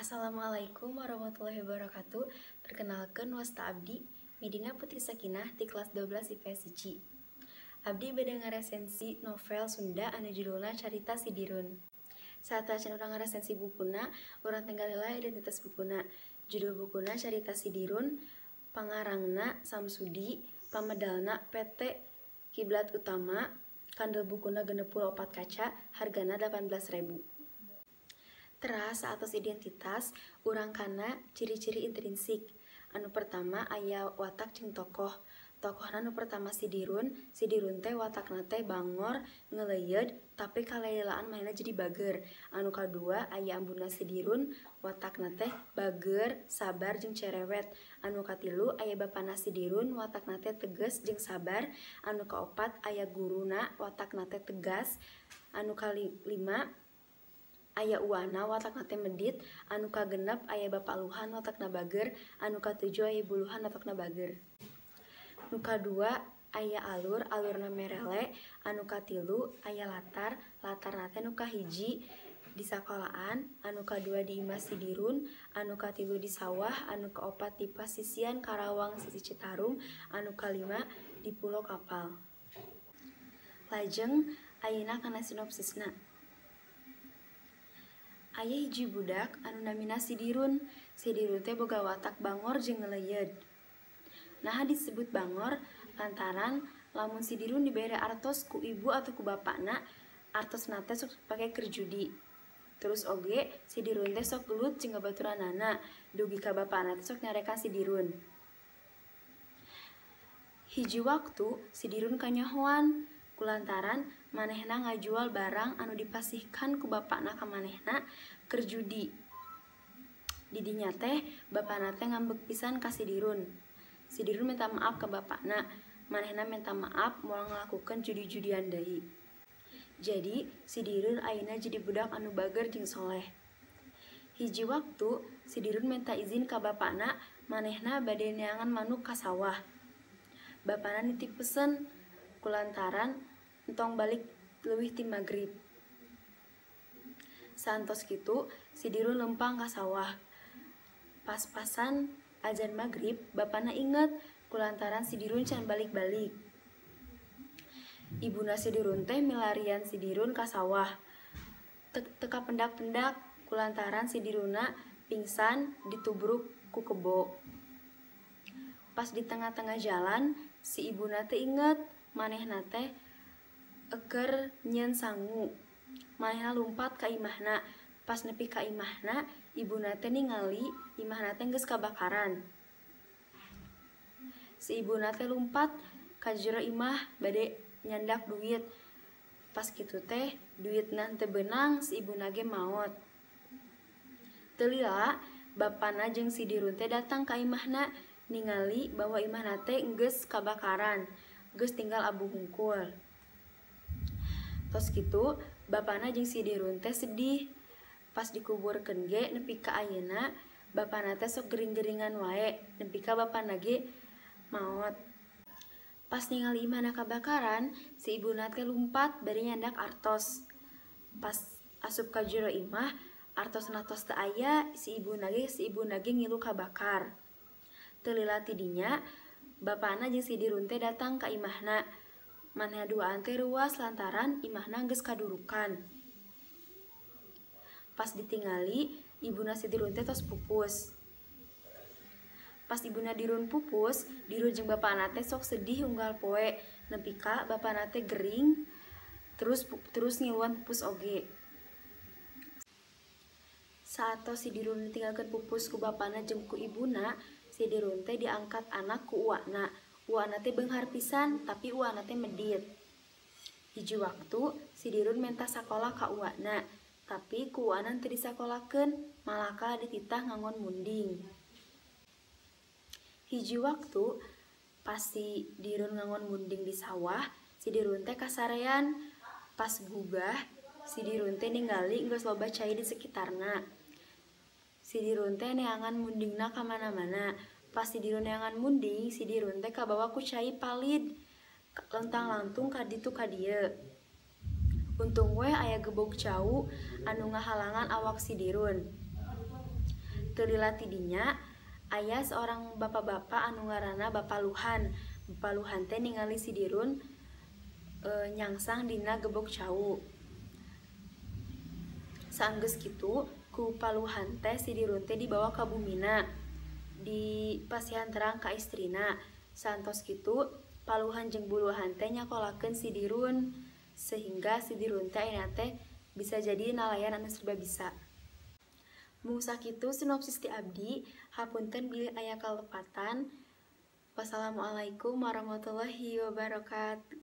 Assalamualaikum warahmatullahi wabarakatuh. Perkenalkan wasta abdi Medina Putri Sakinah di kelas 12 IPS 1. Abdi bade ngaresensi novel Sunda anu judulna Carita Si Dirun. Saat acan urang ngaresensi bukuna, urang tinggal heula identitas bukuna. Judul bukuna Carita Si Dirun, pangarangna Samsudi, pamedalna PT Kiblat Utama, kandel bukuna 64 kaca, hargana 18.000. Teras atas identitas urang kana ciri-ciri intrinsik. Anu pertama aya watak jeung tokoh. Tokohna anu pertama si Dirun teh watakna teh bangor, ngeleuyeud, tapi kalelelaan mainna jadi bager. Anu kadua aya ambuna si Dirun, watakna teh bager, sabar jeung cerewet. Anu katilu aya bapana si Dirun, watakna teh tegas jeung sabar. Anu kaopat aya guruna, watakna teh tegas. Anu kalima aya uwana watakna teh medit. Anu kagenep aya bapa luhan watakna bager. Anu katujuh aya buluhan watakna bager. Anu kadua aya alurna merele. Anu katilu aya latarna teh nu kahiji di sakolaan. Anu kadua di imah si Dirun. Anu katilu di sawah. Anu kaopat di pasisian Karawang sisi Citarum. Anu kalima di Pulau Kapal. Lajeng ayeuna kana sinopsisna. Aya hiji budak anu namina si Dirun. Si Dirun teh boga watak bangor jeung ngeleuyeud. Nah disebut bangor lantaran lamun si Dirun dibere artos ku ibu atau ku bapakna, artosna teh sok pake keur judi. Terus oge si Dirun teh sok gelut jeung babaturanana, dugi ka bapakna teh sok nyarekan si Dirun. Hiji waktu si Dirun kanyahoan kulantaran manehna ngajual barang anu dipasihkan ku bapakna ka manehna keur judi. Di dinya teh bapakna teh ngambek pisan ka si Dirun. Si Dirun minta maaf ka bapakna, manehna minta maaf moal ngalakukeun judi-judian deui. Jadi si Dirun ayeuna jadi budak anu bager jeung soleh. Hiji waktu si Dirun minta izin ka bapakna, manehna bade neangan manuk ka sawah. Bapakna nitip pesen kulantaran entong balik leuwih ti magrib. Saantos kitu si Dirun lempang ka sawah. Pas-pasan azan magrib, bapakna inget kulantaran si Dirun can balik-balik. Ibuna si Dirun teh milarian si Dirun ka sawah. Teka pendak-pendak kulantaran si Diruna pingsan ditubruk ku kebo. Pas di tengah-tengah jalan, si ibuna teh inget manehna teh eker nyen sangu. Manehna lumpat ka imahna. Pas nepi ka imahna, ibuna teh ningali imahna teh geus kabakaran. Si ibuna teh lumpat ka jero imah bade nyandak duit. Pas kitu teh duitna teu beunang, si ibuna ge maot. Teu lila bapana jeung si Dirun teh datang ka imahna ningali bahwa imahna teh geus kabakaran, geus tinggal abu hungkul. Tos kitu bapana jeung si Dirun teh sedih. Pas dikuburkeun ge nepi ka ayeuna bapana teh sok gering-geringan wae, nepi ka bapana ge maot. Pas ningali imahna kabakaran, si ibuna teh lumpat bade nyandak artos. Pas asup ka jero imah, artosna tos teu aya, si ibuna ge ngilu kabakar. Teu lila ti dinya bapana jeung si Dirun teh datang ka imahna. Manehna duaan teh ruas lantaran imahna geus kadurukan. Pas ditingali, ibuna si Dirun teh tos pupus. Pas ibuna Dirun pupus, Dirun jeung bapana teh sok sedih unggal poe, nepi ka bapana teh gering terus ngiluan pupus oge. Saatos si Dirun ditinggalkeun pupus ku bapana jeung ku ibuna, si Dirun teh diangkat anak ku uwana. Uwana teh beunghar pisan, tapi uwana teh medit. Hiji waktu si Dirun menta sakola ka uwana, tapi ku uwana teu disakolakeun, malaka dititah ngangon munding. Hiji waktu pas si Dirun ngangon munding di sawah, si Dirun teh kasarean. Pas gugah, si Dirun teh ningali geus loba cai di sekitarna. Si Dirun teh neangan mundingna ka mana-mana. Pas si Dirun neangan munding, si Dirun teh kabawa ku cai palid, lentang-lantung ka ditu ka dieu. Untung we aya gebog cau anu ngahalangan awak si Dirun. teu lila tidinya aya seorang bapak-bapak anu ngaranna Bapak Luhan. Bapak Luhan teh ningali si Dirun nyangsang dina gebok cau. Saenggeus kitu ku paluhan teh si Dirun teh dibawa ka bumina, dipasihan terang ka istrina. Santos kitu paluhan jeung buluhan teh nyakolakeun si Dirun sehingga si Dirun teh ayeuna teh bisa jadi nalayan anu serba bisa. Mung sakitu sinopsis ti abdi, hapunten bilih aya kalepatan. Wassalamualaikum warahmatullahi wabarakatuh.